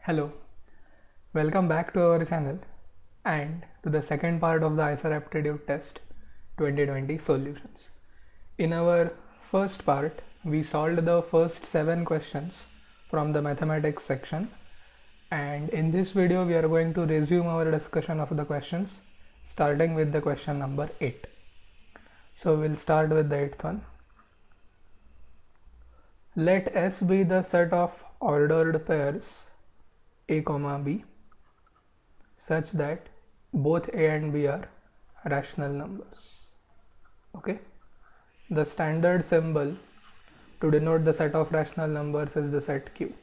Hello, welcome back to our channel and to the second part of the ISER Aptitude Test 2020 solutions. In our first part, we solved the first 7 questions from the mathematics section, and in this video we are going to resume our discussion of the questions starting with the question number 8. So we'll start with the 8th one. Let S be the set of ordered pairs A, B such that both A and B are rational numbers. Okay, the standard symbol to denote the set of rational numbers is the set Q.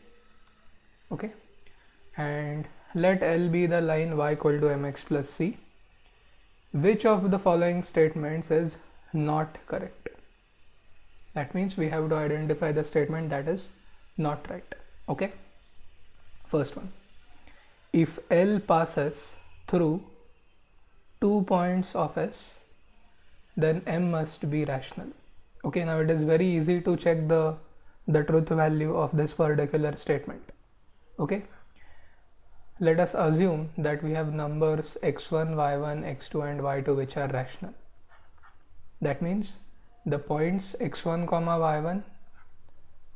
Okay, and let L be the line y equal to mx plus c. Which of the following statements is not correct? That means we have to identify the statement that is not right. Okay, first one, if L passes through 2 points of S, then M must be rational. Okay, now it is very easy to check the truth value of this particular statement. Okay, let us assume that we have numbers x1, y1, x2 and y2 which are rational. That means the points x1, y1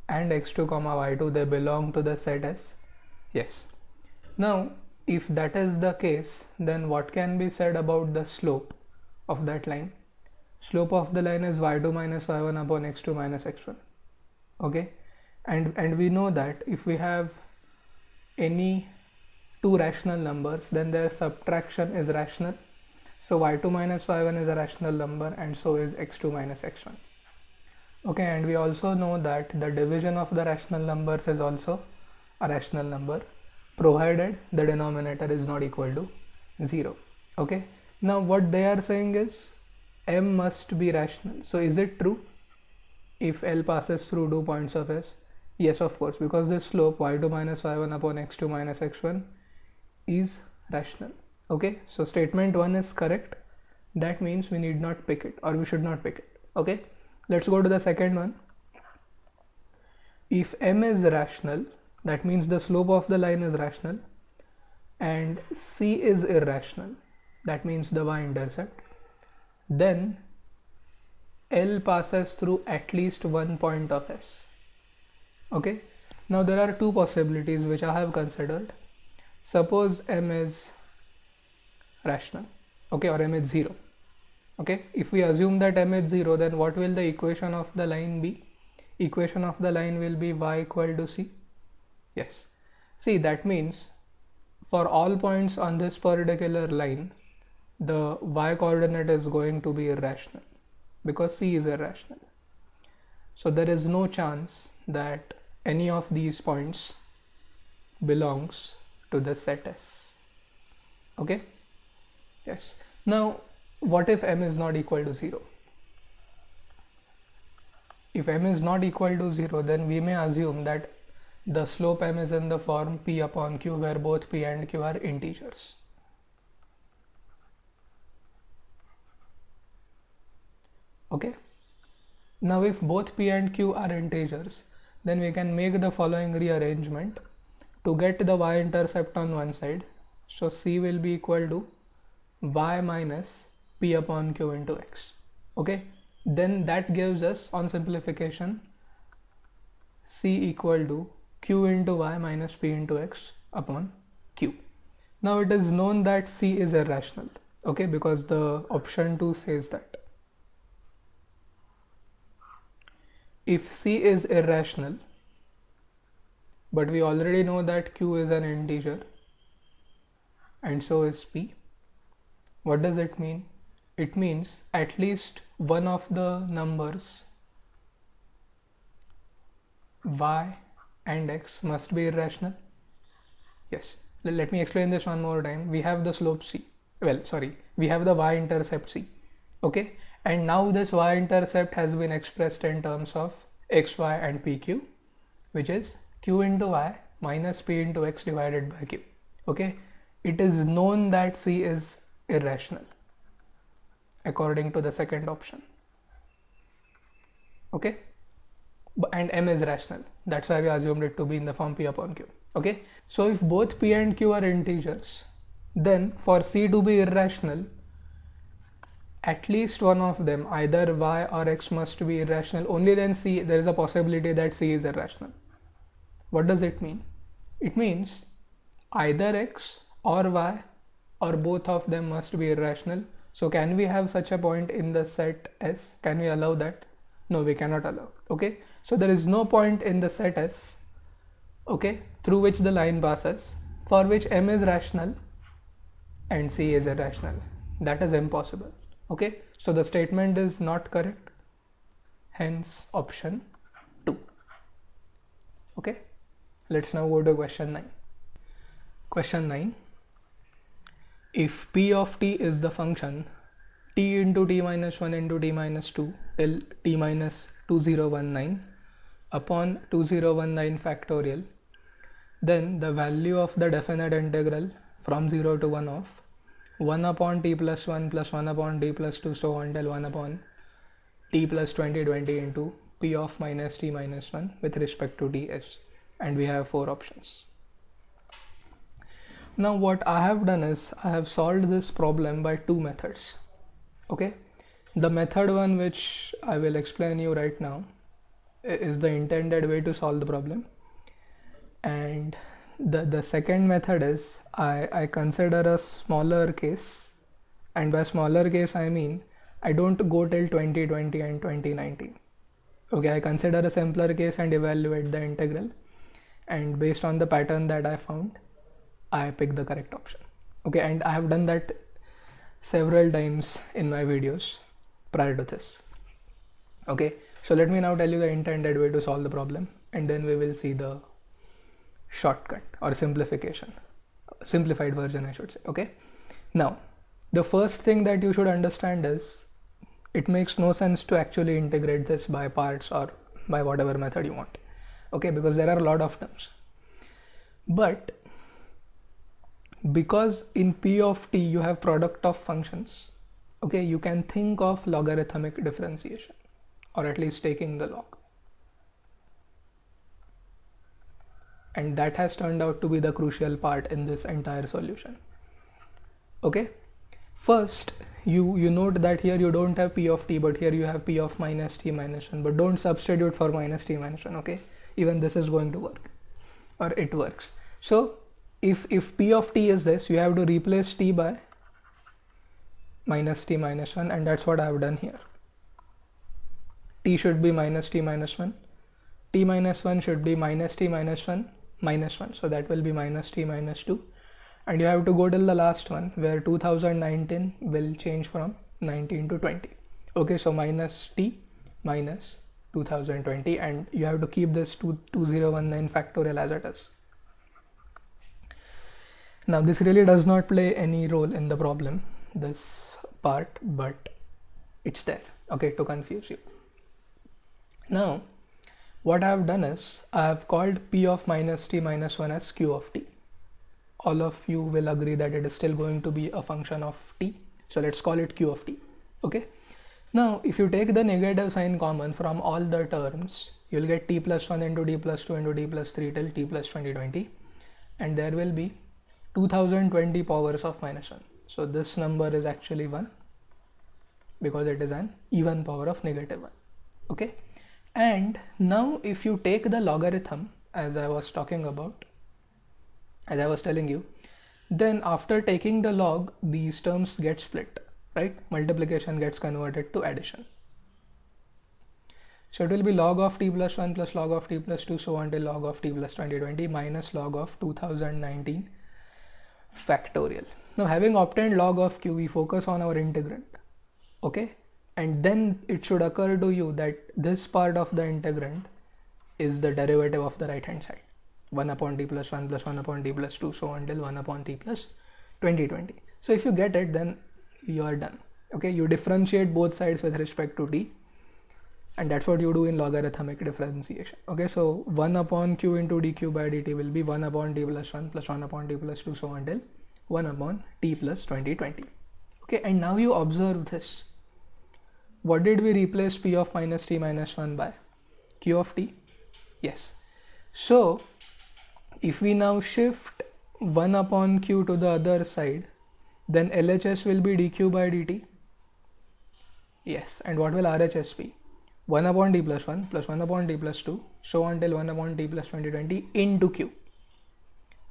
and x2, y2, they belong to the set S. Yes. Now, if that is the case, then what can be said about the slope of that line? Slope of the line is y2 minus y1 upon x2 minus x1. Okay, and we know that if we have any two rational numbers, then their subtraction is rational. So y2 minus y1 is a rational number, and so is x2 minus x1. Okay, and we also know that the division of the rational numbers is also a rational number, provided the denominator is not equal to 0. Okay, now what they are saying is M must be rational. So is it true if L passes through 2 points of S? Yes, of course, because this slope y2 minus y1 upon x2 minus x1 is rational. Okay, so statement 1 is correct. That means we need not pick it, or we should not pick it. Okay, let's go to the second one. If M is rational, that means the slope of the line is rational, and C is irrational, that means the y-intercept, then L passes through at least 1 point of S. Okay, now there are two possibilities which I have considered. Suppose M is rational, okay, or M is 0. Okay, if we assume that M is 0, then what will the equation of the line be? Equation of the line will be y equal to C. Yes, see, that means for all points on this particular line, the y coordinate is going to be irrational because C is irrational. So there is no chance that any of these points belongs to the set S. Okay, yes. Now what if M is not equal to 0? If M is not equal to 0, then we may assume that the slope M is in the form P upon Q, where both P and Q are integers. Okay, now if both P and Q are integers, then we can make the following rearrangement to get the y-intercept on one side. So C will be equal to y minus P upon Q into x. Okay, then that gives us, on simplification, C equal to Q into y minus P into x upon Q. Now it is known that C is irrational, okay, because the option 2 says that. If C is irrational, but we already know that Q is an integer and so is P, what does it mean? It means at least one of the numbers y and x must be irrational. Yes, let me explain this one more time. We have the slope C, we have the y-intercept C. Okay, and now this y-intercept has been expressed in terms of xy and pq, which is q into y minus p into x divided by q. Okay, it is known that C is irrational according to the second option. Okay, and m is rational. That's why we assumed it to be in the form p upon q. Okay, so if both p and q are integers, then for c to be irrational, at least one of them, either y or x, must be irrational. Only then c, there is a possibility that c is irrational. What does it mean? It means either x or y or both of them must be irrational. So can we have such a point in the set S? Can we allow that? No, we cannot allow. Okay, so there is no point in the set S, okay, through which the line passes, for which m is rational and c is irrational. That is impossible. Okay, so the statement is not correct, hence option 2. Okay, let's now go to question 9. Question 9. If p of t is the function t into t minus 1 into t minus 2 till t minus 2019 upon 2019 factorial, then the value of the definite integral from 0 to 1 of 1 upon t plus 1 plus 1 upon t plus 2 so on till 1 upon t plus 2020 into p of minus t minus 1 with respect to t is, and we have 4 options. Now what I have done is I have solved this problem by 2 methods. Okay, the method one, which I will explain you right now, is the intended way to solve the problem, and the second method is I consider a smaller case, and by smaller case I mean I don't go till 2020 and 2019. Okay, I consider a simpler case and evaluate the integral, and based on the pattern that I found, I pick the correct option. Okay, and I have done that several times in my videos prior to this. Okay, so let me now tell you the intended way to solve the problem, and then we will see the shortcut or simplified version, I should say. Okay, now the first thing that you should understand is it makes no sense to actually integrate this by parts or by whatever method you want. Okay, because there are a lot of terms, but because in p of t you have product of functions, okay, you can think of logarithmic differentiation, or at least taking the log, and that has turned out to be the crucial part in this entire solution. Okay, first you note that here you don't have p of t, but here you have p of minus t minus 1, but don't substitute for minus t minus 1. Okay, even this is going to work, or it works. So if p of t is this, you have to replace t by minus t minus 1, and that's what I have done here. T should be minus t minus 1, t minus 1 should be minus t minus 1 minus 1, so that will be minus t minus 2, and you have to go till the last one where 2019 will change from 19 to 20. Okay, so minus t minus 2020, and you have to keep this 2019 factorial as it is. Now this really does not play any role in the problem, this part, but it's there, okay, to confuse you. Now what I have done is I have called p of minus t minus 1 as q of t. All of you will agree that it is still going to be a function of t, so let's call it q of t. Okay, now if you take the negative sign common from all the terms, you'll get t plus 1 into t plus 2 into t plus 3 till t plus 2020, and there will be 2020 powers of minus 1. So this number is actually 1 because it is an even power of negative 1. Okay, and now if you take the logarithm, as I was talking about, as I was telling you, then after taking the log, these terms get split, right? Multiplication gets converted to addition. So it will be log of t plus 1 plus log of t plus 2 so on till log of t plus 2020 minus log of 2019 factorial. Now having obtained log of q, we focus on our integrand. Okay, and then it should occur to you that this part of the integrand is the derivative of the right hand side, 1 upon t plus 1 plus 1 upon t plus 2 so on till 1 upon t plus 2020. So if you get it, then you are done. Okay, you differentiate both sides with respect to t, and that's what you do in logarithmic differentiation. Okay, so 1 upon q into dq by dt will be 1 upon t plus 1 plus 1 upon t plus 2 so on till 1 upon t plus 2020. Okay, and now you observe this. What did we replace p of minus t minus 1 by? q of t. Yes, so if we now shift 1 upon q to the other side, then LHS will be dq by dt. Yes, and what will RHS be? 1 upon d plus 1 plus 1 upon d plus 2, so on till 1 upon d plus 2020 into q.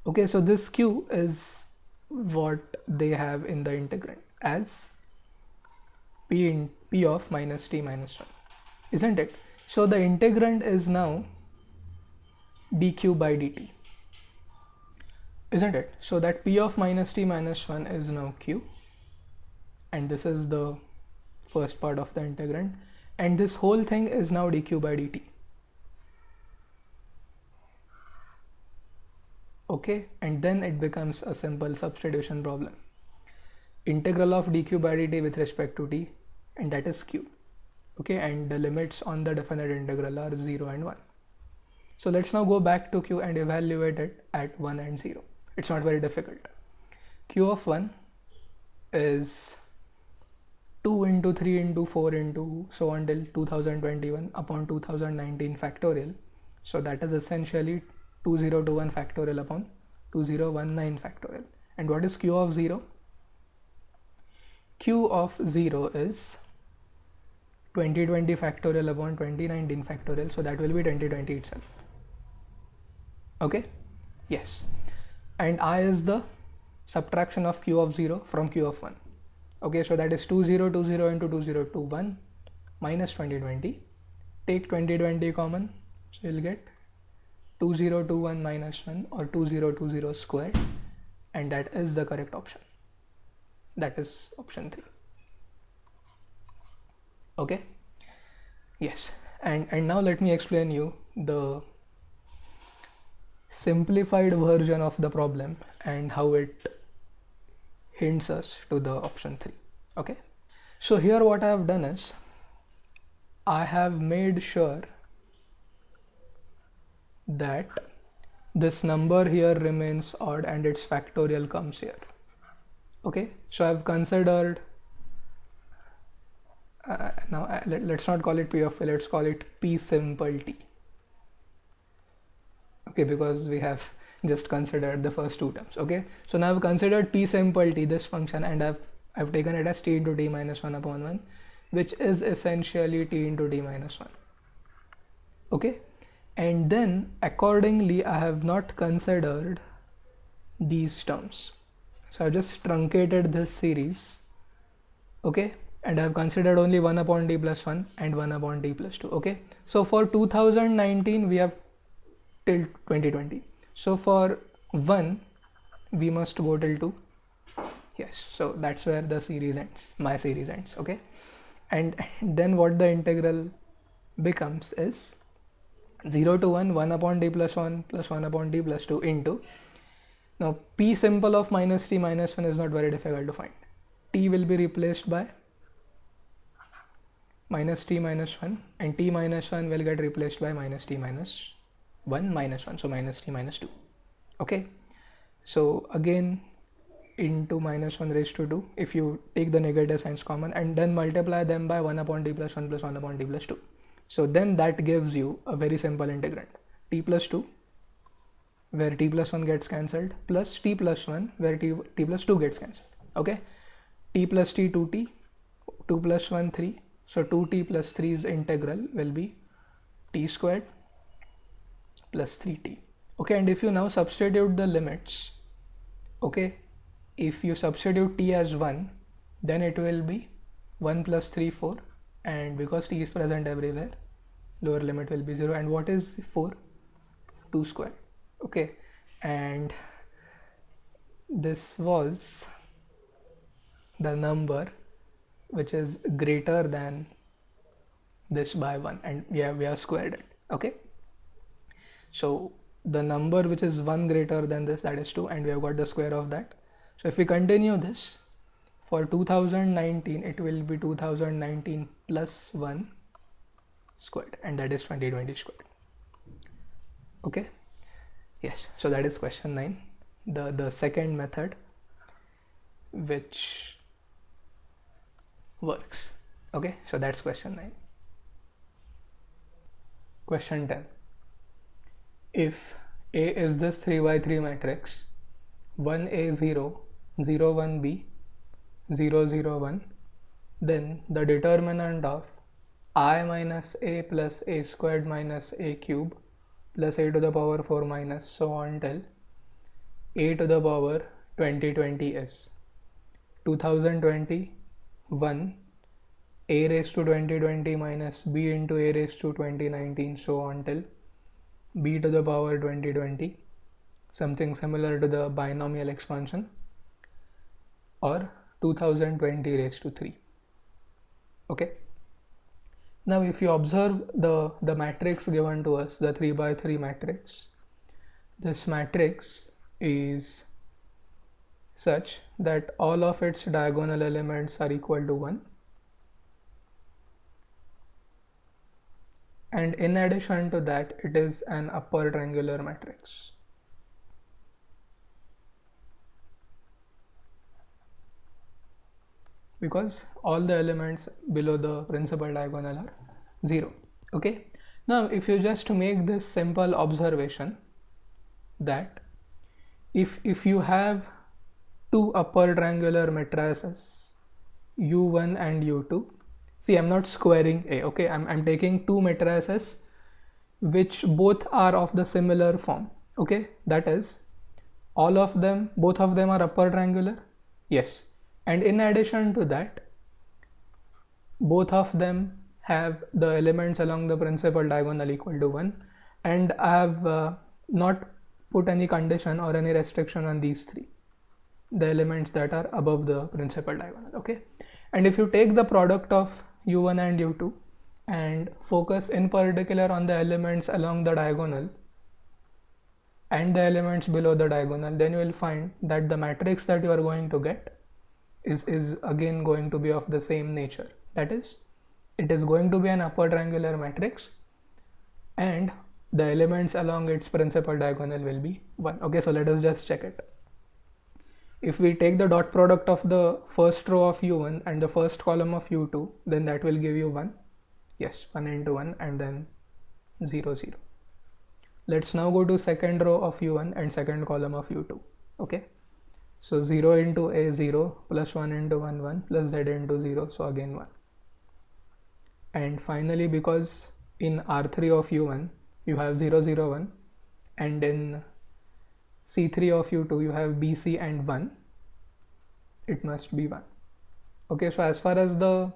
Okay, so this q is what they have in the integrand as p of minus t minus 1, isn't it? So the integrand is now dq by dt, isn't it? So that p of minus t minus 1 is now q, and this is the first part of the integrand, and this whole thing is now dq by dt. Okay, and then it becomes a simple substitution problem. Integral of dq by dt with respect to t, and that is q. Okay, and the limits on the definite integral are 0 and 1. So let's now go back to q and evaluate it at 1 and 0. It's not very difficult. Q of 1 is 2 into 3 into 4 into so on till 2021 upon 2019 factorial. So that is essentially 2021 factorial upon 2019 factorial. And what is q of 0? Q of 0 is 2020 factorial upon 2019 factorial, so that will be 2020 itself. Okay, yes, and I is the subtraction of q of 0 from q of 1. Okay, so that is 2020 into 2021 minus 2020. Take 2020 common, so you'll get 2021 minus 1 or 2020 squared, and that is the correct option. That is option 3. Okay, yes, and now let me explain you the simplified version of the problem and how it hints us to the option 3. Okay, so here what I have done is I have made sure that this number here remains odd and its factorial comes here. Okay, so I've considered let's not call it p of a, let's call it p simple t. Okay, because we have just considered the first two terms. Okay, so now I've considered p simple t, this function, and I've taken it as t into t minus 1 upon 1, which is essentially t into t minus 1. Okay, and then accordingly I have not considered these terms, so I've just truncated this series. Okay, and I've considered only 1 upon d plus 1 and 1 upon d plus 2. Okay, so for 2019 we have till 2020, so for 1 we must go till 2. Yes, so that's where the series ends, my series ends. Okay, and then what the integral becomes is 0 to 1, 1 upon d plus 1 plus 1 upon d plus 2 into, now p simple of minus t minus 1 is not very difficult to find. T will be replaced by minus t minus 1, and t minus 1 will get replaced by minus t minus 1 minus 1, so minus t minus 2. Okay, so again into minus 1 raised to 2 if you take the negative signs common, and then multiply them by 1 upon d plus 1 plus 1 upon d plus 2. So then that gives you a very simple integrand, t plus 2 where t plus 1 gets cancelled plus t plus 1 where t plus 2 gets cancelled. Okay, t plus t 2t, 2 plus 1 3, so 2t plus 3's integral will be t squared plus 3t. Okay, and if you now substitute the limits, okay, if you substitute t as 1, then it will be 1 plus 3 4, and because t is present everywhere, lower limit will be 0. And what is 4? 2 squared. Okay, and this was the number which is greater than this by 1, and we have squared it. Okay, so the number which is 1 greater than this, that is 2, and we have got the square of that. So if we continue this for 2019, it will be 2019 plus 1 squared, and that is 2020 squared. Okay, yes, so that is question 9, the second method which works. Okay, so that's question 9. Question 10. If A is this 3 by 3 matrix 1A 0, 0 1 B, 0 0 1, then the determinant of I minus A plus A squared minus A cube plus A to the power 4 minus so on till A to the power 2020 is 2021 A raised to 2020 minus B into A raised to 2019 so on till B to the power 2020, something similar to the binomial expansion, or 2020 raised to 3. Okay. Now if you observe the matrix given to us, the 3 by 3 matrix, this matrix is such that all of its diagonal elements are equal to 1, and in addition to that it is an upper triangular matrix. Because all the elements below the principal diagonal are 0. Okay. Now if you just make this simple observation that if you have two upper triangular matrices u1 and u2, see, I'm not squaring A, okay, I'm taking two matrices which both are of the similar form, okay, that is both of them are upper triangular, yes, and in addition to that both of them have the elements along the principal diagonal equal to 1, and I have not put any condition or any restriction on these three, the elements that are above the principal diagonal, okay. And if you take the product of u1 and u2 and focus in particular on the elements along the diagonal and the elements below the diagonal, then you will find that the matrix that you are going to get is again going to be of the same nature, that is, it is going to be an upper triangular matrix and the elements along its principal diagonal will be 1. Okay, so let us just check it. If we take the dot product of the first row of u1 and the first column of u2, then that will give you 1. Yes, 1 into 1 and then 0 0. Let's now go to second row of u1 and second column of u2. Okay, so 0 into A 0 plus 1 into 1 1 plus Z into 0, so again 1. And finally, because in R3 of u1 you have 0 0 1 and in C3 of u2 you have BC and 1, it must be 1. Okay, so as far as the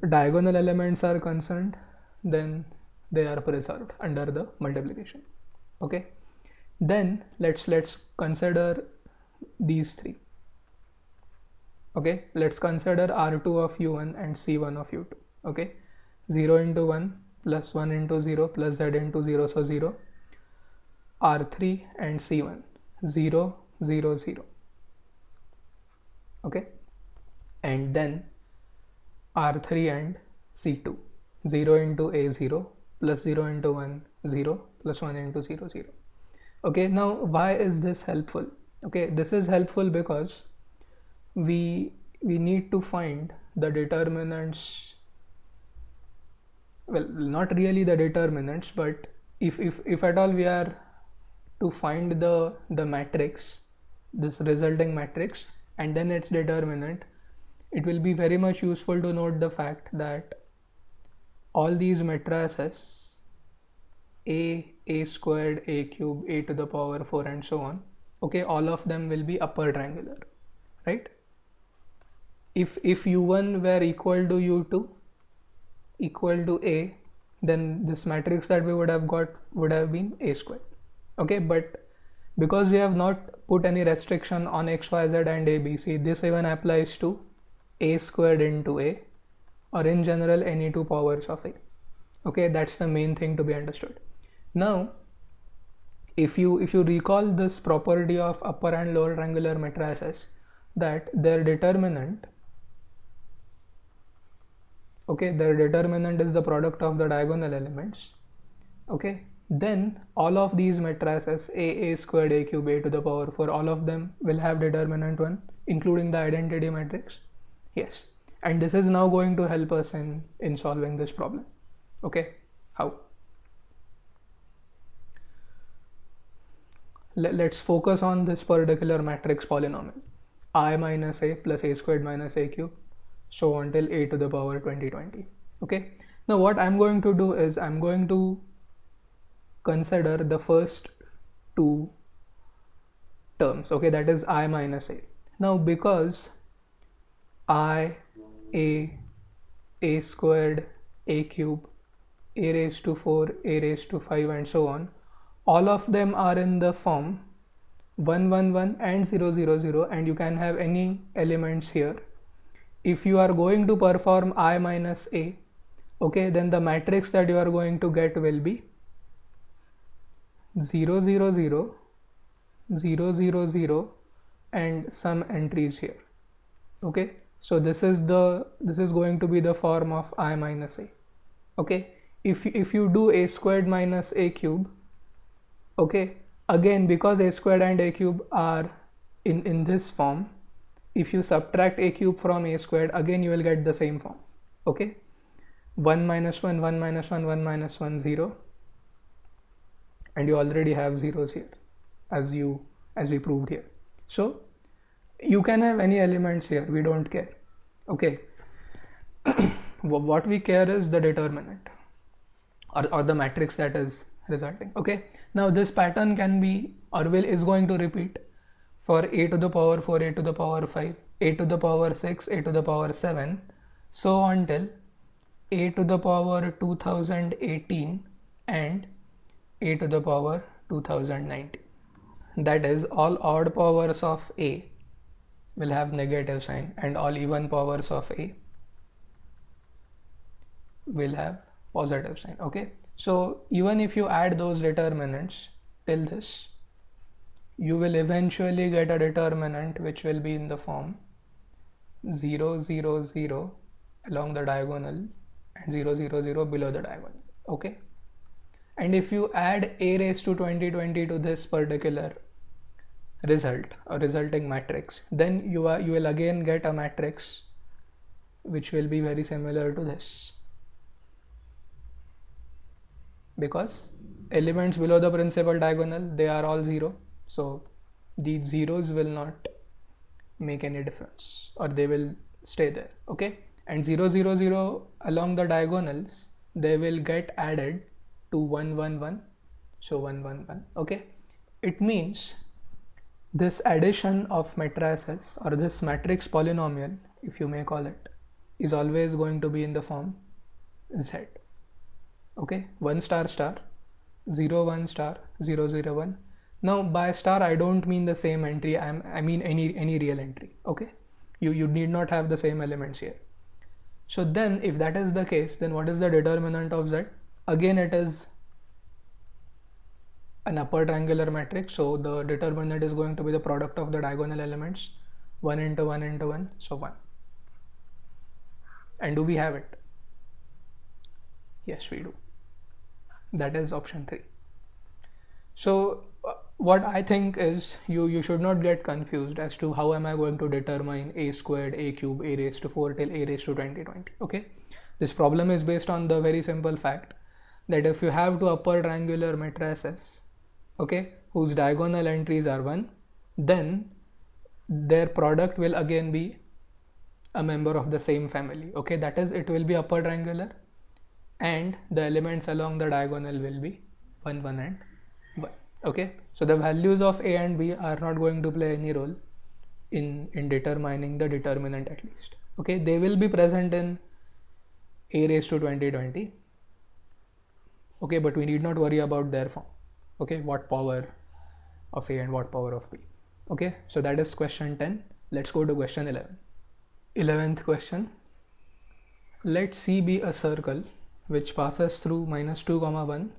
diagonal elements are concerned, then they are preserved under the multiplication. Okay, then let's consider these three. Okay, let's consider R2 of u1 and C1 of u2. Okay, 0 into 1 plus 1 into 0 plus Z into 0, so 0. R3 and C1 0 0 0. Okay, and then R3 and C2 0 into A 0 plus 0 into 1 0 plus 1 into 0 0. Okay, now why is this helpful? Okay, this is helpful because we need to find the determinants, well, not really the determinants, but if at all we are to find the matrix, this resulting matrix, and then its determinant, it will be very much useful to note the fact that all these matrices A squared, A cube, A to the power 4 and so on, okay, all of them will be upper triangular, right? If u1 were equal to u2 equal to A, then this matrix that we would have got would have been A squared. Okay, but because we have not put any restriction on x, y, z and a, b, c, this even applies to A squared into A, or in general any two powers of A. Okay, that's the main thing to be understood. Now if you recall this property of upper and lower triangular matrices, that their determinant, okay, their determinant is the product of the diagonal elements, okay, then all of these matrices A squared, A cube, A to the power 4, all of them will have determinant 1, including the identity matrix. Yes, and this is now going to help us in solving this problem. Okay, How? Let's focus on this particular matrix polynomial, I minus a plus a squared minus a cube, so until a to the power 2020. Okay, now what I'm going to do is I'm going to consider the first two terms. Okay, that is I minus a. Now because I, a squared, a cube, a raised to 4, a raised to 5 and so on, all of them are in the form 1 1 1 and 0 0 0, and you can have any elements here. If you are going to perform I minus a, okay, then the matrix that you are going to get will be 0 0 0 0 0 0 and some entries here. Okay, so this is going to be the form of I minus a. Okay, if you do a squared minus a cube, okay, again because a squared and a cube are in this form, if you subtract a cube from a squared, again you will get the same form. Okay, 1 minus 1 1 minus 1 1 minus 1 0, and you already have zeros here as we proved here. So you can have any elements here, we don't care. Okay, what we care is the determinant or the matrix that is resulting. Okay, now this pattern can be or is going to repeat for a to the power 4, a to the power 5, a to the power 6, a to the power 7, so until a to the power 2018 and a to the power 2019. That is, all odd powers of a will have negative sign and all even powers of a will have positive sign. Okay, so even if you add those determinants till this, you will eventually get a determinant which will be in the form 0 0 0 along the diagonal and 0 0 0 below the diagonal. Okay, and if you add a raised to 2020 to this particular result or resulting matrix, then you will again get a matrix which will be very similar to this, because elements below the principal diagonal, they are all 0, so these zeros will not make any difference or they will stay there. Okay, and 0 0 0 along the diagonals, they will get added to 1 1 1, so 1 1 1. Okay, it means this addition of matrices or this matrix polynomial, if you may call it, is always going to be in the form Z. Okay, 1 star star 0 1 star 0 0 1. Now by star I don't mean the same entry, I mean any real entry. Okay, you need not have the same elements here. So then if that is the case, then what is the determinant of Z? Again it is an upper triangular matrix, so the determinant is going to be the product of the diagonal elements, 1 into 1 into 1, so 1. And do we have it? Yes, we do. That is option 3. So what I think is you should not get confused as to how am I going to determine a squared, a cube, a raised to 4 till a raised to 2020. Okay, this problem is based on the very simple fact that if you have two upper triangular matrices, okay, whose diagonal entries are 1, then their product will again be a member of the same family. Okay, that is, it will be upper triangular and the elements along the diagonal will be 1 1 and 1. Okay, so the values of a and b are not going to play any role in determining the determinant, at least. Okay, they will be present in a raised to 2020. Okay, but we need not worry about their form. Okay, what power of a and what power of b. Okay, so that is question 10. Let's go to question 11. 11th question. Let C be a circle which passes through -2, 1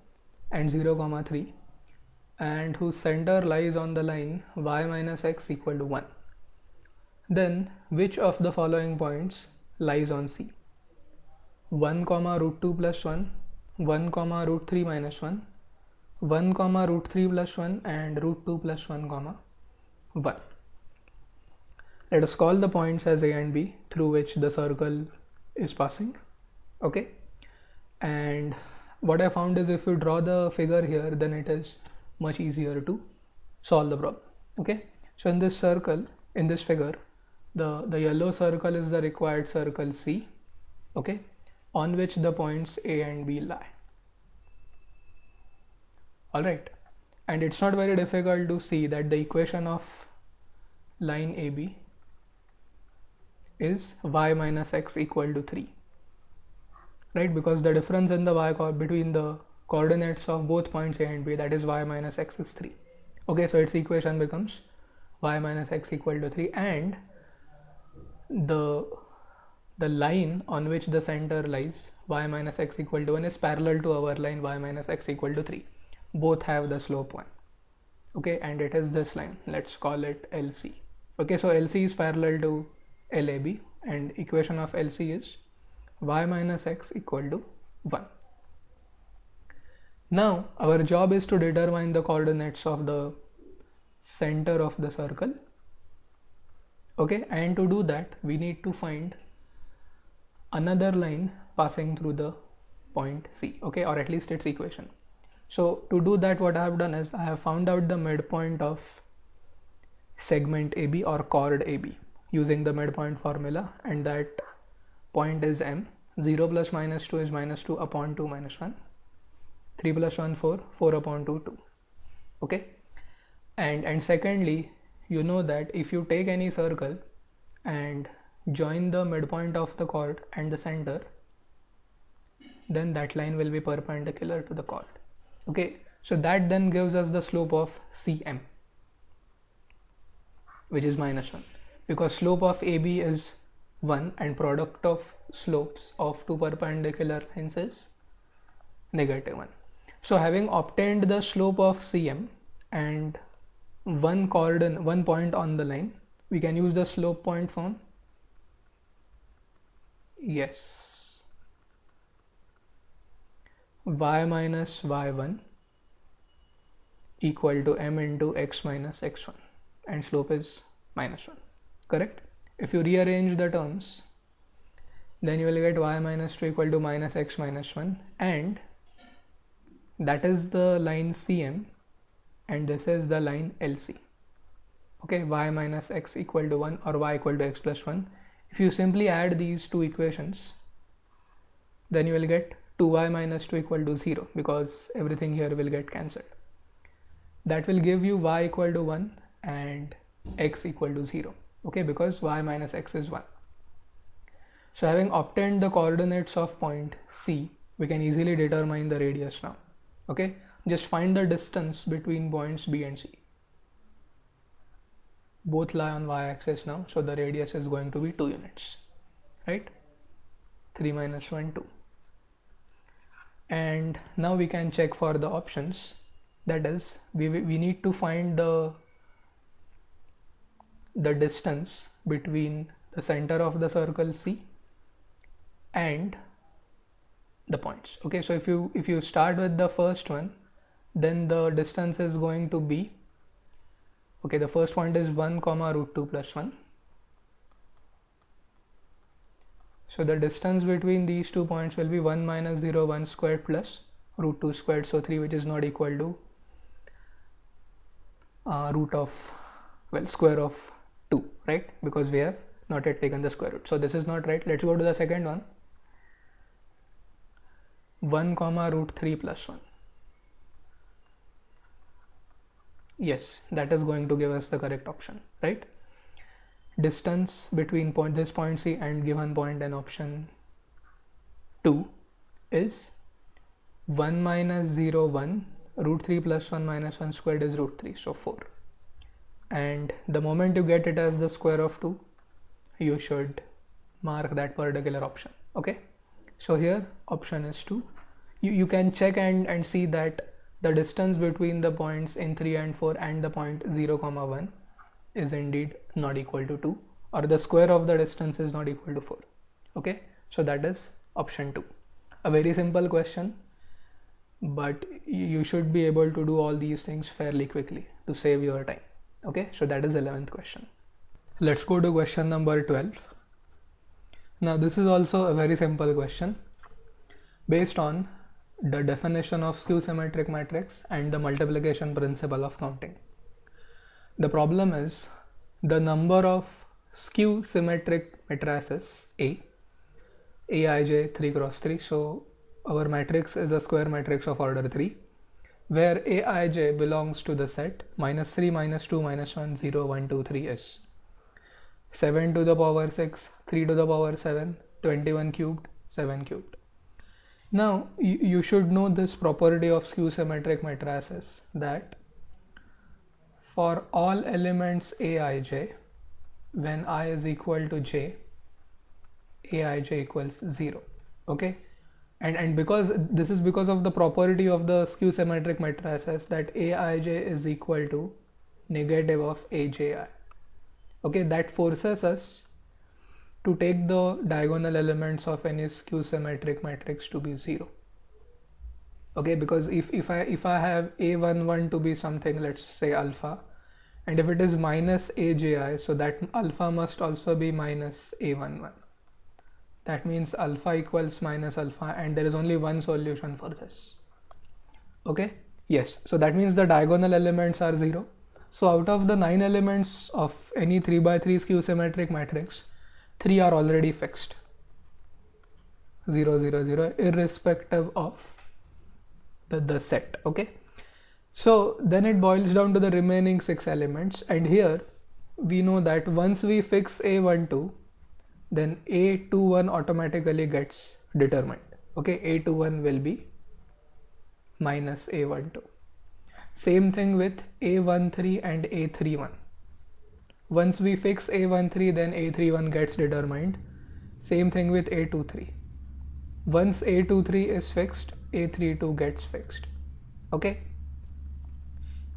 and 0, 3 and whose center lies on the line y minus x equal to 1. Then which of the following points lies on C? 1, root 2 plus 1, 1, root 3 minus 1, 1, root 3 plus 1 and root 2 plus 1, 1. Let us call the points as a and b through which the circle is passing. Okay, and what I found is if you draw the figure here, then it is much easier to solve the problem. Okay, so in this circle, in this figure, the yellow circle is the required circle C, okay, on which the points A and B lie. Alright, and it's not very difficult to see that the equation of line AB is y minus x equal to 3, right? Because the difference in the between the coordinates of both points A and B, that is y minus x, is 3. Okay, so its equation becomes y minus x equal to 3, and the line on which the center lies, y minus x equal to 1, is parallel to our line y minus x equal to 3. Both have the slope 1. Okay, and it is this line, let's call it LC. Okay, so LC is parallel to LAB, and equation of LC is y minus x equal to 1. Now our job is to determine the coordinates of the center of the circle. Okay, and to do that we need to find another line passing through the point C, okay, or at least its equation. So to do that, what I have done is I have found out the midpoint of segment AB or chord AB using the midpoint formula, and that point is M. 0 plus minus 2 is minus 2 upon 2 minus 1. 3 plus 1 4, 4 upon 2 2. Okay, and secondly, you know that if you take any circle and join the midpoint of the chord and the center, then that line will be perpendicular to the chord. Okay, so that then gives us the slope of CM, which is minus 1, because slope of AB is 1 and product of slopes of two perpendicular lines is negative 1. So having obtained the slope of CM and one point on the line, we can use the slope point form. Yes, y minus y1 equal to m into x minus x1, and slope is minus 1, correct? If you rearrange the terms, then you will get y minus 2 equal to minus x minus 1, and that is the line CM, and this is the line LC. Okay, y minus x equal to 1 or y equal to x plus 1. If you simply add these two equations, then you will get 2y minus 2 equal to 0, because everything here will get cancelled. That will give you y equal to 1 and x equal to 0. Okay, because y minus x is 1. So having obtained the coordinates of point C, we can easily determine the radius now. Okay, just find the distance between points B and C. Both lie on y-axis now, so the radius is going to be 2 units, right? 3 minus 1, 2. And now we can check for the options. That is, we need to find the distance between the center of the circle C and the points. Okay, so if you start with the first one, then the distance is going to be, okay, the first point is 1 comma root 2 plus 1. So the distance between these 2 points will be 1 minus 0 1 squared plus root 2 squared, so 3, which is not equal to square of 2, right? Because we have not yet taken the square root, so this is not right. Let's go to the second one. 1 comma root 3 plus 1. Yes, that is going to give us the correct option, right? Distance between this point C and given point in option 2 is 1 minus 0 1, root 3 plus 1 minus 1 squared is root 3, so 4. And the moment you get it as the square of 2, you should mark that particular option. Okay, so here option is 2. You can check and see that the distance between the points in 3 and 4 and the point 0 comma 1 is indeed not equal to 2, or the square of the distance is not equal to 4. Okay, so that is option 2. A very simple question, but you should be able to do all these things fairly quickly to save your time. Okay, so that is 11th question. Let's go to question number 12. Now this is also a very simple question based on the definition of skew symmetric matrix and the multiplication principle of counting. The problem is the number of skew symmetric matrices Aij 3 cross 3. So our matrix is a square matrix of order 3, where Aij belongs to the set -3, -2, -1, 0, 1, 2, 3 is 7 to the power 6, 3 to the power 7, 21 cubed, 7 cubed. Now you should know this property of skew symmetric matrices, that for all elements Aij, when I is equal to j, Aij equals 0. Okay, and because this is because of the property of the skew symmetric matrices, that Aij is equal to negative of Abi. Okay, that forces us to take the diagonal elements of any skew symmetric matrix to be 0. Okay, because if I have A11 to be something, let's say alpha, and if it is minus Aj, so that alpha must also be minus A11. That means alpha equals minus alpha, and there is only one solution for this. Okay, yes, so that means the diagonal elements are 0. So out of the 9 elements of any 3 by 3 skew symmetric matrix, 3 are already fixed, 0, 0, 0, irrespective of the set. Okay, so then it boils down to the remaining 6 elements, and here we know that once we fix A12, then A21 automatically gets determined. Okay, A21 will be minus A12. Same thing with A13 and A31. Once we fix A13, then A31 gets determined. Same thing with A23. Once A23 is fixed, A32 gets fixed. Okay,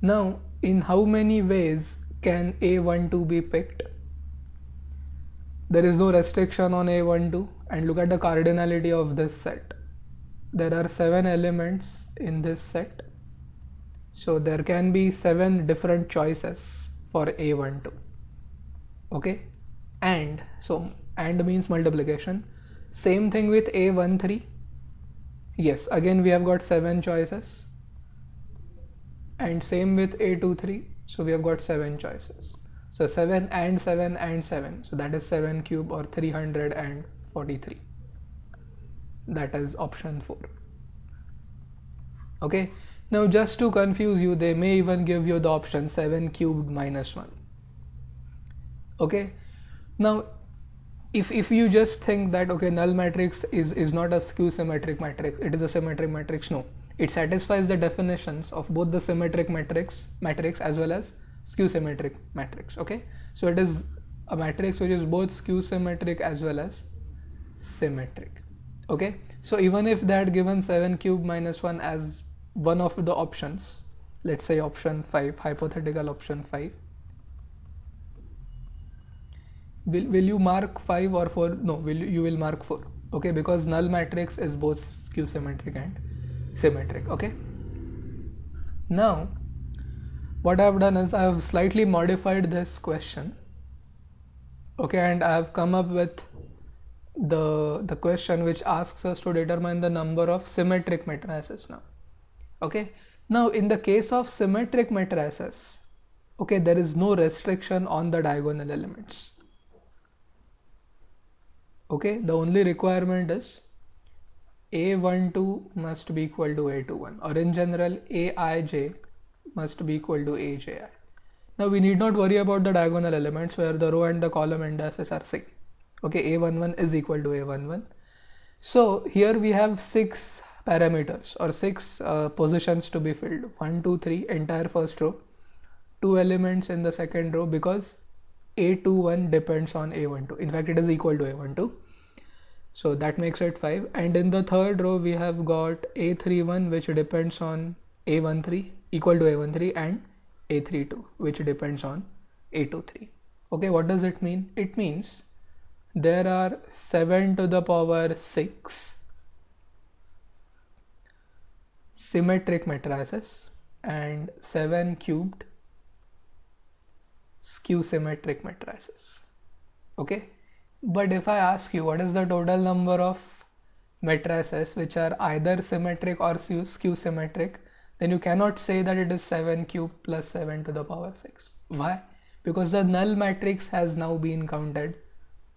now in how many ways can A12 be picked? There is no restriction on A12, and look at the cardinality of this set. There are 7 elements in this set, so there can be 7 different choices for A12. Okay, and so and means multiplication. Same thing with A13. Yes, again we have got 7 choices, and same with A23, so we have got 7 choices. So 7 and 7 and 7, so that is 7 cube, or 343. That is option 4. Okay, now just to confuse you, they may even give you the option 7 cubed minus 1. Okay, now if you just think that okay, null matrix is not a skew symmetric matrix, it is a symmetric matrix, no, it satisfies the definitions of both the symmetric matrix as well as skew symmetric matrix. Okay, so it is a matrix which is both skew symmetric as well as symmetric. Okay, so even if they had given 7 cube minus 1 as one of the options, let's say option 5, hypothetical option 5, will you mark 5 or 4? No, you will mark 4. Okay, because null matrix is both skew symmetric and symmetric. Okay, now what I have done is I have slightly modified this question. Okay, and I have come up with the question which asks us to determine the number of symmetric matrices now. Okay, now in the case of symmetric matrices, okay, there is no restriction on the diagonal elements. Okay, the only requirement is A12 must be equal to A21, or in general Aij must be equal to Abi. Now we need not worry about the diagonal elements where the row and the column indices are same. Okay, A11 is equal to A11. So here we have 6 parameters or 6 positions to be filled. 1, 2, 3, entire first row, 2 elements in the second row, because A21 depends on A12. In fact, it is equal to A12. So that makes it 5. And in the third row, we have got A31, which depends on A13, equal to A13, and A32, which depends on A23. Okay, what does it mean? It means there are 7 to the power 6 symmetric matrices and 7 cubed skew symmetric matrices. Okay, but if I ask you what is the total number of matrices which are either symmetric or skew symmetric, then you cannot say that it is 7 cube plus 7 to the power 6. Why? Because the null matrix has now been counted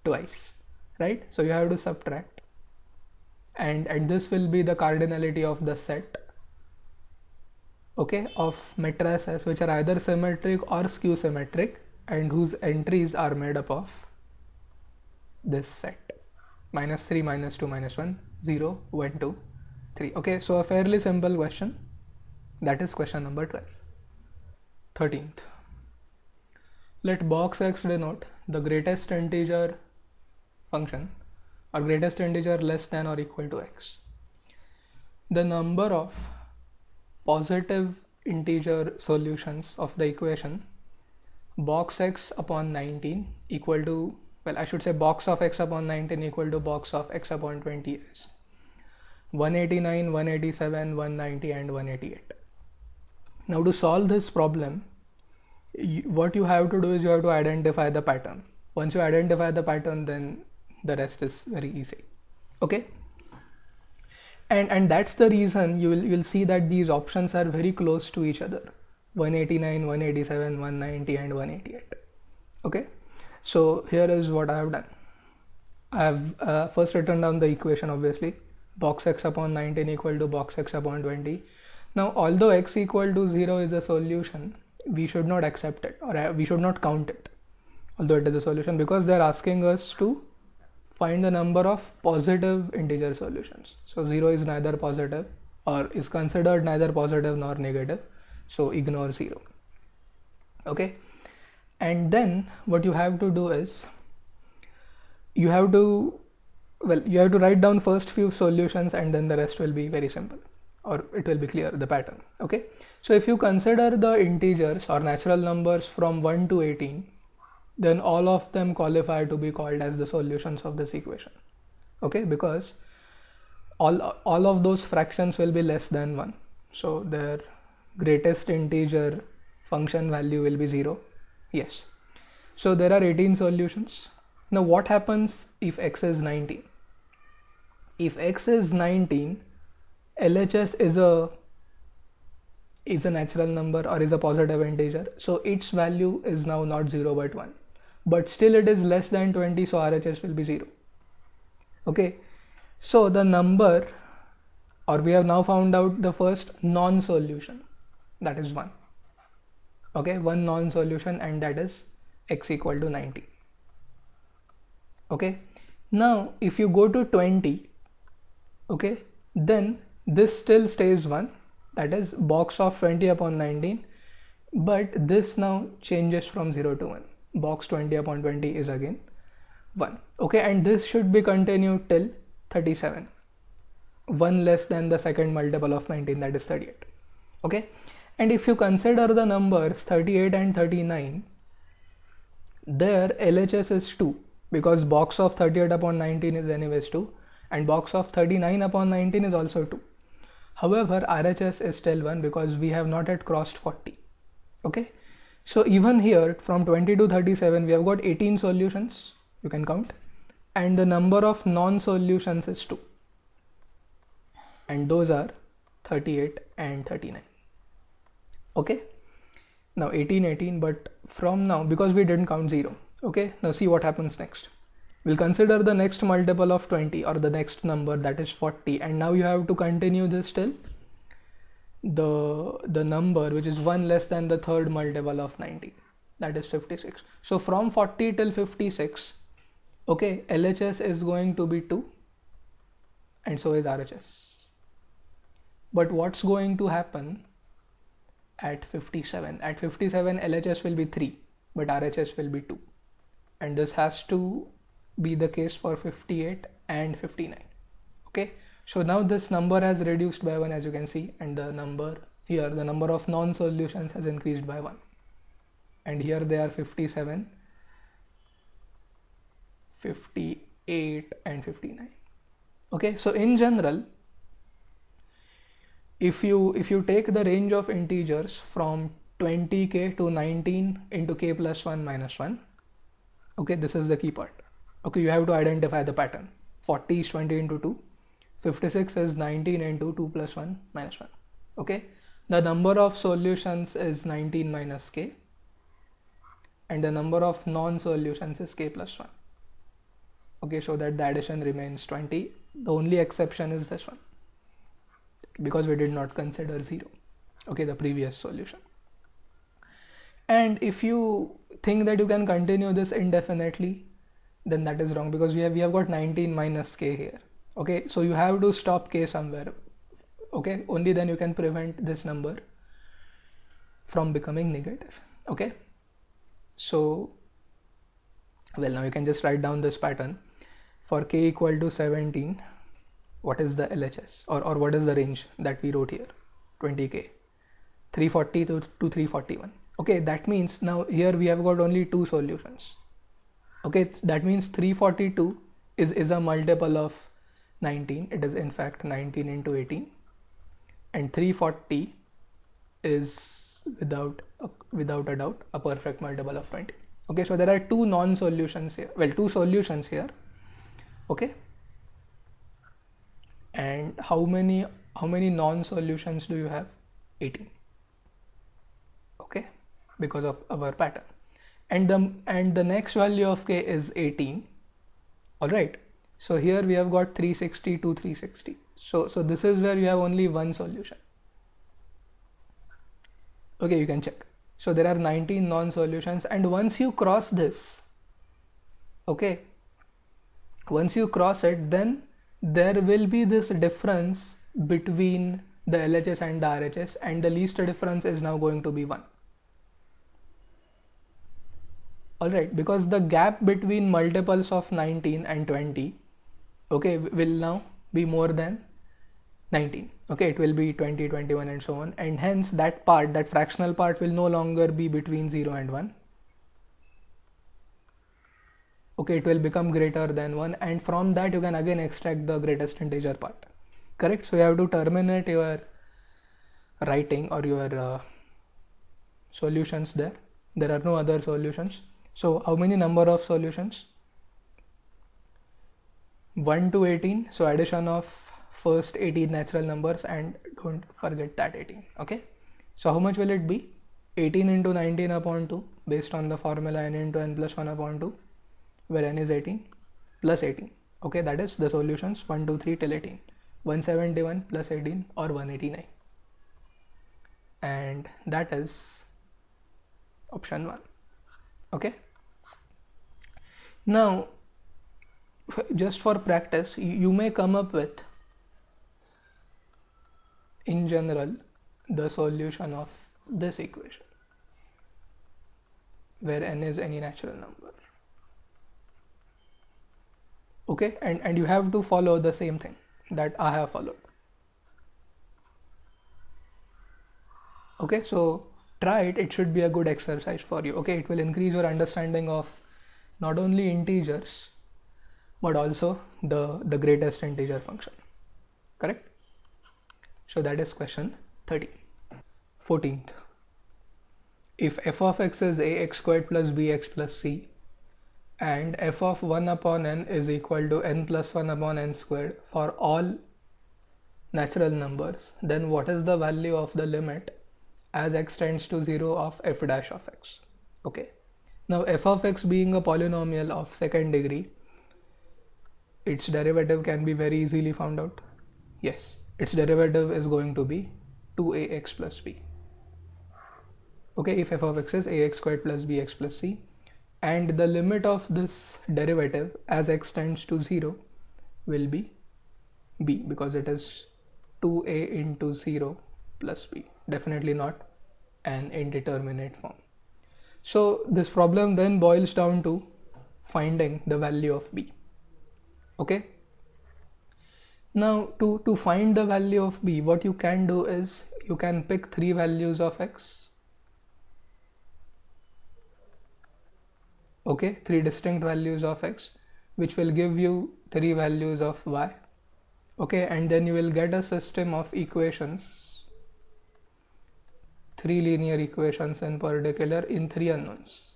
twice, right? So you have to subtract, and this will be the cardinality of the set, okay, of matrices which are either symmetric or skew symmetric and whose entries are made up of this set: -3, -2, -1, 0, 1, 2, 3. Okay, so a fairly simple question. That is question number 12. 13th. Let box x denote the greatest integer function or greatest integer less than or equal to x. The number of positive integer solutions of the equation box x upon 19 equal to, well, I should say box of x upon 19 equal to box of x upon 20 is 189, 187, 190 and 188. Now to solve this problem, what you have to do is you have to identify the pattern. Once you identify the pattern, then the rest is very easy. Okay, and that's the reason you'll see that these options are very close to each other: 189, 187, 190 and 188. Okay, so here is what I have done. I have first written down the equation, obviously, box x upon 19 equal to box x upon 20. Now although x equal to 0 is a solution, we should not accept it, or we should not count it, although it is a solution, because they are asking us to find the number of positive integer solutions. So 0 is neither positive, or is considered neither positive nor negative, so ignore 0. Okay, and then what you have to do is you have to write down first few solutions, and then the rest will be very simple, or it will be clear, the pattern. Okay, so if you consider the integers or natural numbers from 1 to 18, then all of them qualify to be called as the solutions of this equation. Okay, because all of those fractions will be less than 1, so their greatest integer function value will be 0. Yes, so there are 18 solutions. Now what happens if x is 19? If x is 19, LHS is a natural number or is a positive integer, so its value is now not 0 but 1, but still it is less than 20, so RHS will be 0. Okay, so the number, or we have now found out the first non-solution, that is 1. Okay, one non-solution, and that is x equal to 90. Okay, now if you go to 20, okay, then this still stays 1, that is box of 20 upon 19, but this now changes from 0 to 1. Box 20 upon 20 is again 1. Okay, and this should be continued till 37, 1 less than the second multiple of 19, that is 38. Okay, and if you consider the numbers 38 and 39, their LHS is 2, because box of 38 upon 19 is anyways 2, and box of 39 upon 19 is also 2. However, RHS is still 1 because we have not yet crossed 40. Okay, so even here from 20 to 37 we have got 18 solutions, you can count, and the number of non-solutions is 2, and those are 38 and 39. Okay, now 18, 18, but from now, because we didn't count 0. Okay, now see what happens next. We'll consider the next multiple of 20, or the next number, that is 40, and now you have to continue this till the number which is 1 less than the third multiple of 90, that is 56. So from 40 till 56, okay, LHS is going to be 2, and so is RHS. But what's going to happen at 57? At 57 LHS will be 3, but RHS will be 2, and this has to be the case for 58 and 59. Okay, so now this number has reduced by 1, as you can see, and the number here, the number of non-solutions has increased by 1, and here they are 57, 58 and 59. Okay, so in general, if you take the range of integers from 20k to 19 into k plus 1 minus 1, okay, this is the key part. Okay, you have to identify the pattern. 40 is 20 into 2, 56 is 19 into 2 plus 1 minus 1. Okay, the number of solutions is 19 minus k, and the number of non-solutions is k plus 1. Okay, so that the addition remains 20. The only exception is this one, because we did not consider 0. Okay, the previous solution. And if you think that you can continue this indefinitely, then that is wrong, because we have got 19 minus k here. Okay, so you have to stop k somewhere. Okay, only then you can prevent this number from becoming negative. Okay, so well, now you can just write down this pattern. For k equal to 17, what is the LHS, or what is the range that we wrote here? 20k, 340 to 341. Okay, that means now here we have got only two solutions. Okay, that means 342 is a multiple of 19. It is in fact 19 into 18, and 340 is without a doubt a perfect multiple of 20. Okay, so there are two non-solutions here, well, two solutions here. Okay, and how many non-solutions do you have? 18. Okay, because of our pattern. And the next value of k is 18. All right, so here we have got 360 to 360. So this is where you have only one solution. Okay, you can check. So there are 19 non-solutions, and once you cross this, okay, once you cross it, then there will be this difference between the LHS and the RHS, and the least difference is now going to be 1. Alright, because the gap between multiples of 19 and 20, okay, will now be more than 19. Okay, it will be 20, 21 and so on, and hence that part, that fractional part, will no longer be between 0 and 1. Okay, it will become greater than 1, and from that you can again extract the greatest integer part. Correct? So you have to terminate your writing or your solutions there. There are no other solutions. So how many number of solutions? 1 to 18. So addition of first 18 natural numbers, and don't forget that 18. Okay, so how much will it be? 18 into 19 upon 2, based on the formula n into n plus 1 upon 2, where n is 18 plus 18. Okay, that is the solutions 1, 2, 3 till 18. 171 plus 18 or 189, and that is option 1. Okay, now just for practice, you may come up with, in general, the solution of this equation, where n is any natural number. Okay, and you have to follow the same thing that I have followed. Okay, so try it. It should be a good exercise for you. Okay, it will increase your understanding of not only integers but also the greatest integer function. Correct? So that is question 30. 14th. If f of x is ax squared plus bx plus c, and f of 1 upon n is equal to n plus 1 upon n squared for all natural numbers, then what is the value of the limit as x tends to 0 of f dash of x? Okay, now f of x being a polynomial of second degree, its derivative can be very easily found out. Yes, its derivative is going to be 2ax plus b. Okay, if f of x is ax squared plus bx plus c, and the limit of this derivative as x tends to 0 will be b, because it is 2a into 0 plus b, definitely not an indeterminate form. So this problem then boils down to finding the value of b. Okay, now to find the value of b, what you can do is you can pick 3 values of x. Okay, 3 distinct values of x, which will give you 3 values of y. Okay, and then you will get a system of equations, 3 linear equations in particular, in 3 unknowns.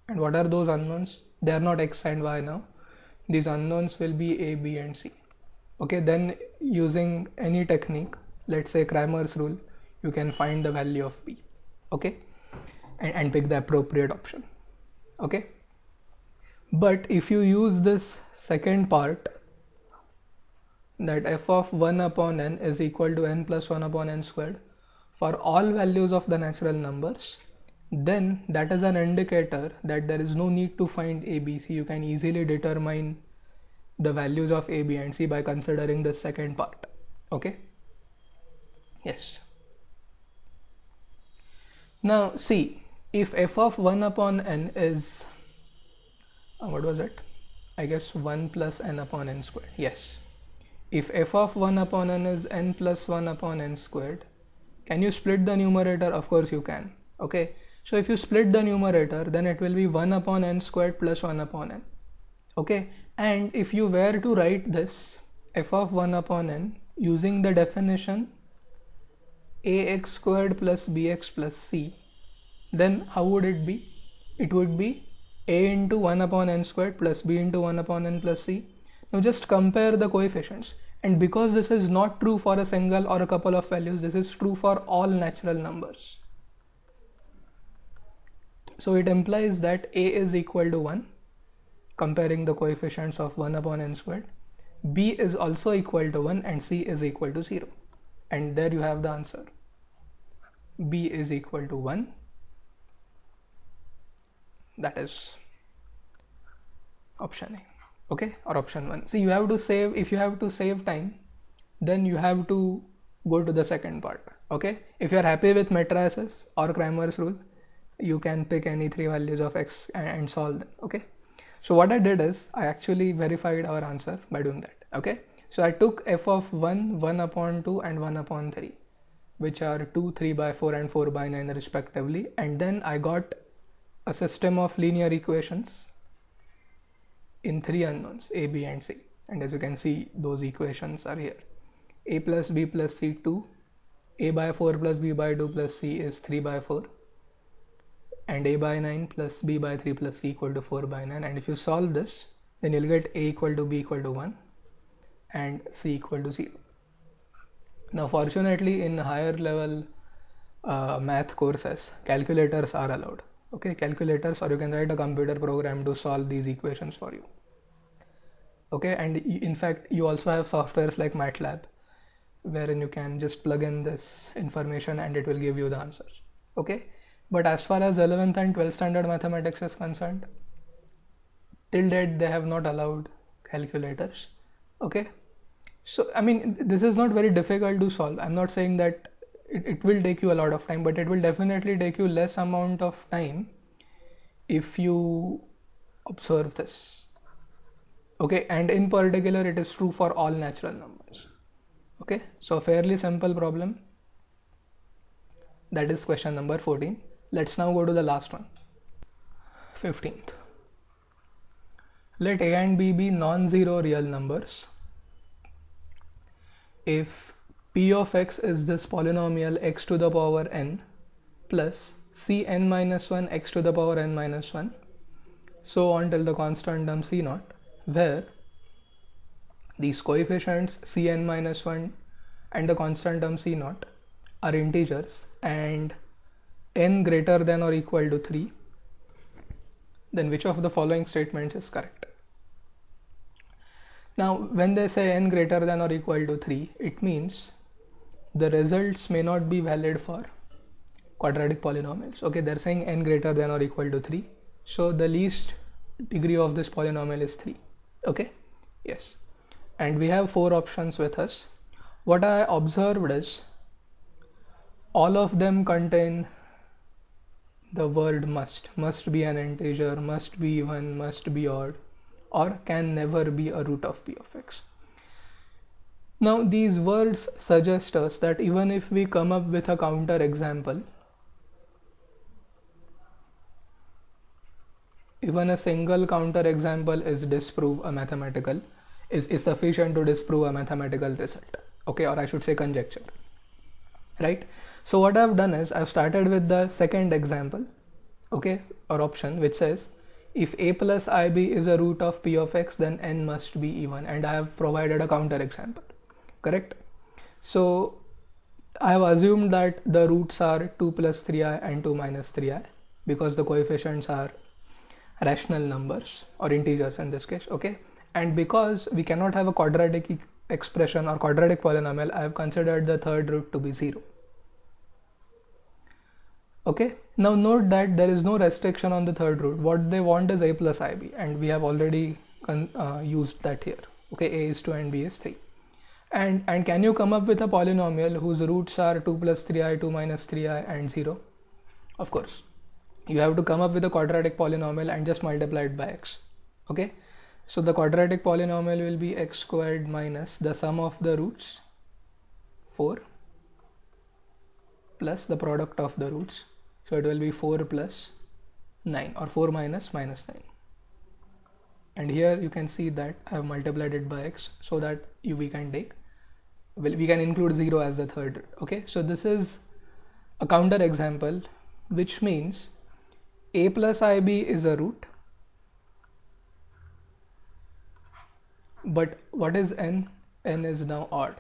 And what are those unknowns? They are not x and y now. these unknowns will be a, b and c. Okay, then using any technique, let's say Cramer's rule, you can find the value of b. Okay, and pick the appropriate option. Okay, but if you use this second part, that f of 1 upon n is equal to n plus 1 upon n squared for all values of the natural numbers, then that is an indicator that there is no need to find a, b, c. You can easily determine the values of a, b and c by considering the second part. Okay, yes. Now see, if f of 1 upon n is what was it, I guess 1 plus n upon n squared. Yes, if f of 1 upon n is n plus 1 upon n squared, can you split the numerator? Of course you can. Okay, so if you split the numerator, then it will be 1 upon n squared plus 1 upon n. Okay, and if you were to write this f of 1 upon n using the definition ax squared plus bx plus c, then how would it be? It would be a into 1 upon n squared plus b into 1 upon n plus c. Now just compare the coefficients, and because this is not true for a single or a couple of values, this is true for all natural numbers. So it implies that a is equal to 1, comparing the coefficients of 1 upon n squared, b is also equal to 1, and c is equal to 0. And there you have the answer. B is equal to 1. That is option A. Okay, or option 1. See, you have to save, if you have to save time, then you have to go to the second part. Okay, if you are happy with matrices or Cramer's rule, you can pick any three values of x and solve them. Okay, so what I did is I actually verified our answer by doing that. Okay, so I took f of 1, 1 upon 2 and 1 upon 3, which are 2, 3 by 4 and 4 by 9 respectively, and then I got a system of linear equations in three unknowns, a, b and c, and as you can see, those equations are here. A plus b plus c 2, a by 4 plus b by 2 plus c is 3 by 4, and a by 9 plus b by 3 plus c equal to 4 by 9, and if you solve this, then you'll get a equal to b equal to 1 and c equal to 0. Now fortunately in higher level math courses, calculators are allowed. Okay, calculators, or you can write a computer program to solve these equations for you. Okay, and in fact you also have softwares like MATLAB, wherein you can just plug in this information and it will give you the answers. Okay, but as far as 11th and 12th standard mathematics is concerned, till date they have not allowed calculators. Okay, so I mean, this is not very difficult to solve. I'm not saying that it will take you a lot of time, but it will definitely take you less amount of time if you observe this. Okay, and in particular it is true for all natural numbers. Okay, so fairly simple problem. That is question number 14. Let's now go to the last one, 15th. Let a and b be non-zero real numbers if p of x is this polynomial x to the power n plus cn minus 1 x to the power n minus 1, so on till the constant term c naught, where these coefficients cn minus 1 and the constant term c naught are integers and n greater than or equal to 3, then which of the following statements is correct? Now when they say n greater than or equal to 3, it means the results may not be valid for quadratic polynomials. Okay, they're saying n greater than or equal to 3, so the least degree of this polynomial is 3. Okay, yes, and we have 4 options with us. What I observed is all of them contain the word must be an integer, must be even, must be odd, or can never be a root of p of x. Now these words suggest us that even if we come up with a counter example, even a single counter example is sufficient to disprove a mathematical result. Okay, or I should say conjecture, right? So what I've done is I've started with the second example, okay, or option, which says if a plus ib is a root of p of x, then n must be even, and I have provided a counter example, correct? So I have assumed that the roots are 2 plus 3i and 2 minus 3i because the coefficients are rational numbers or integers in this case, okay? And because we cannot have a quadratic expression or quadratic polynomial, I have considered the third root to be 0. Okay, now note that there is no restriction on the third root. What they want is a plus ib, and we have already used that here. Okay, a is 2 and b is 3. And can you come up with a polynomial whose roots are 2 plus 3i, 2 minus 3i and 0? Of course. You have to come up with a quadratic polynomial and just multiply it by x. Okay, so the quadratic polynomial will be x squared minus the sum of the roots 4 plus the product of the roots. So it will be 4 plus 9 or 4 minus 9. And here you can see that I have multiplied it by x so that we can take, well, we can include 0 as the third root. Okay, so this is a counter example, which means a plus ib is a root, but what is n? N is now odd.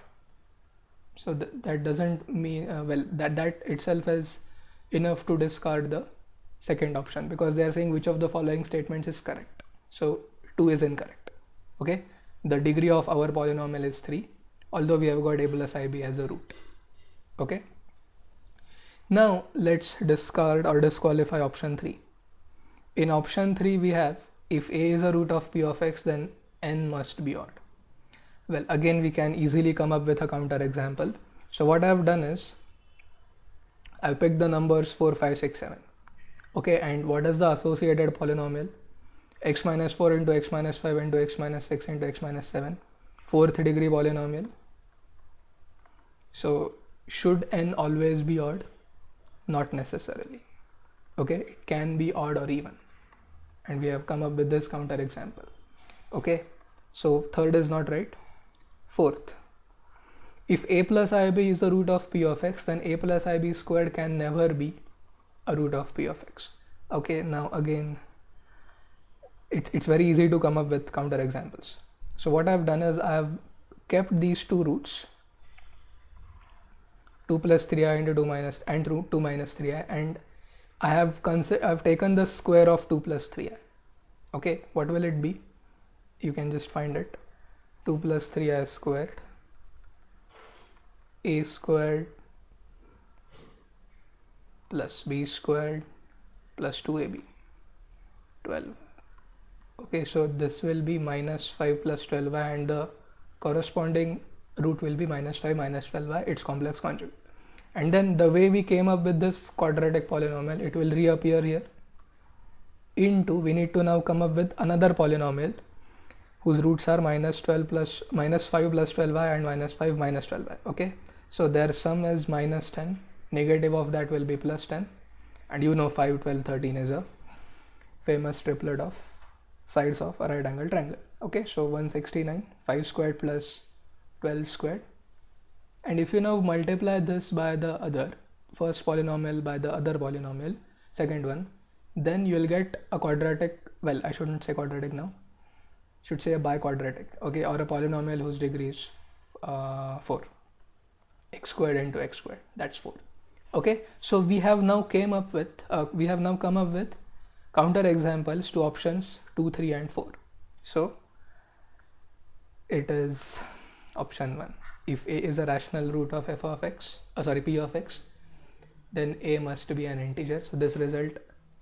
So that doesn't mean well, that itself is enough to discard the second option, because they are saying which of the following statements is correct. So 2 is incorrect. Okay, the degree of our polynomial is 3, although we have got a plus ib as a root. Okay, now let's discard or disqualify option 3. In option 3 we have, if a is a root of p of x, then n must be odd. Well, again we can easily come up with a counter example. So what I have done is I've picked the numbers 4, 5, 6, 7. Okay, and what is the associated polynomial? X minus 4 into x minus 5 into x minus 6 into x minus 7, fourth degree polynomial. So should n always be odd? Not necessarily. Okay, it can be odd or even, and we have come up with this counter example. Okay, so third is not right. Fourth, if a plus ib is the root of p of x, then a plus ib squared can never be a root of p of x. Okay, now again it's very easy to come up with counter examples. So what I've done is I've kept these two roots, 2 plus 3i into 2 minus and 2 minus 3i, and I've taken the square of 2 plus 3i. Okay, what will it be? You can just find it. 2 plus 3i squared, a squared plus b squared plus 2ab, 12. Okay, so this will be minus 5 plus 12y, and the corresponding root will be minus 5 minus 12y, its complex conjugate. And then the way we came up with this quadratic polynomial, it will reappear here into, we need to now come up with another polynomial whose roots are minus 5 plus 12y and minus 5 minus 12y. Okay, so their sum is minus 10, negative of that will be plus 10, and you know 5, 12, 13 is a famous triplet of sides of a right angle triangle. Okay, so 169, 5 squared plus 12 squared, and if you now multiply this by the other first polynomial by the other polynomial, second one, then you will get a quadratic, well, I shouldn't say quadratic now, should say a biquadratic, okay, or a polynomial whose degree is 4, x squared into x squared, that's 4. Okay, so we have now come up with counter examples to options 2, 3 and 4. So it is option 1. If a is a rational root of f of x, p of x, then a must be an integer. So this result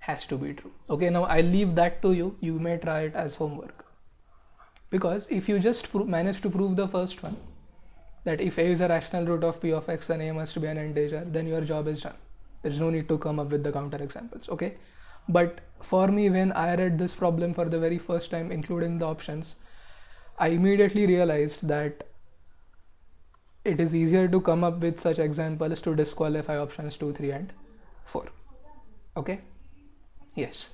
has to be true. Okay, now I leave that to you. You may try it as homework. Because if you just manage to prove the first one, that if a is a rational root of p of x, then a must be an integer, then your job is done. There's no need to come up with the counter examples. Okay, but for me, when I read this problem for the very first time, including the options, I immediately realized that it is easier to come up with such examples to disqualify options 2, 3 and 4. Okay, yes.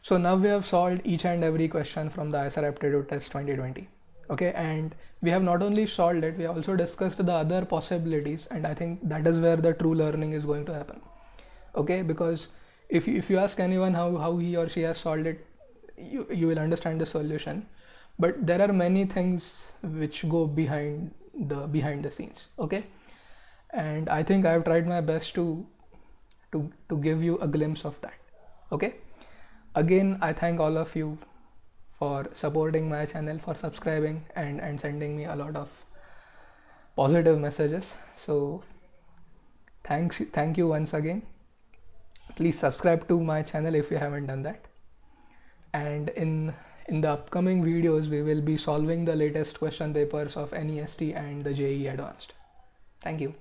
So now we have solved each and every question from the IISER Aptitude Test 2020. Okay, and we have not only solved it, we have also discussed the other possibilities, and I think that is where the true learning is going to happen. Okay, because if you ask anyone how he or she has solved it, you will understand the solution. But there are many things which go behind the scenes. Okay, and I think I've tried my best to give you a glimpse of that. Okay, again, I thank all of you for supporting my channel, for subscribing and sending me a lot of positive messages. So thank you once again. Please subscribe to my channel if you haven't done that. And in the upcoming videos, we will be solving the latest question papers of NEST and the JEE Advanced. Thank you.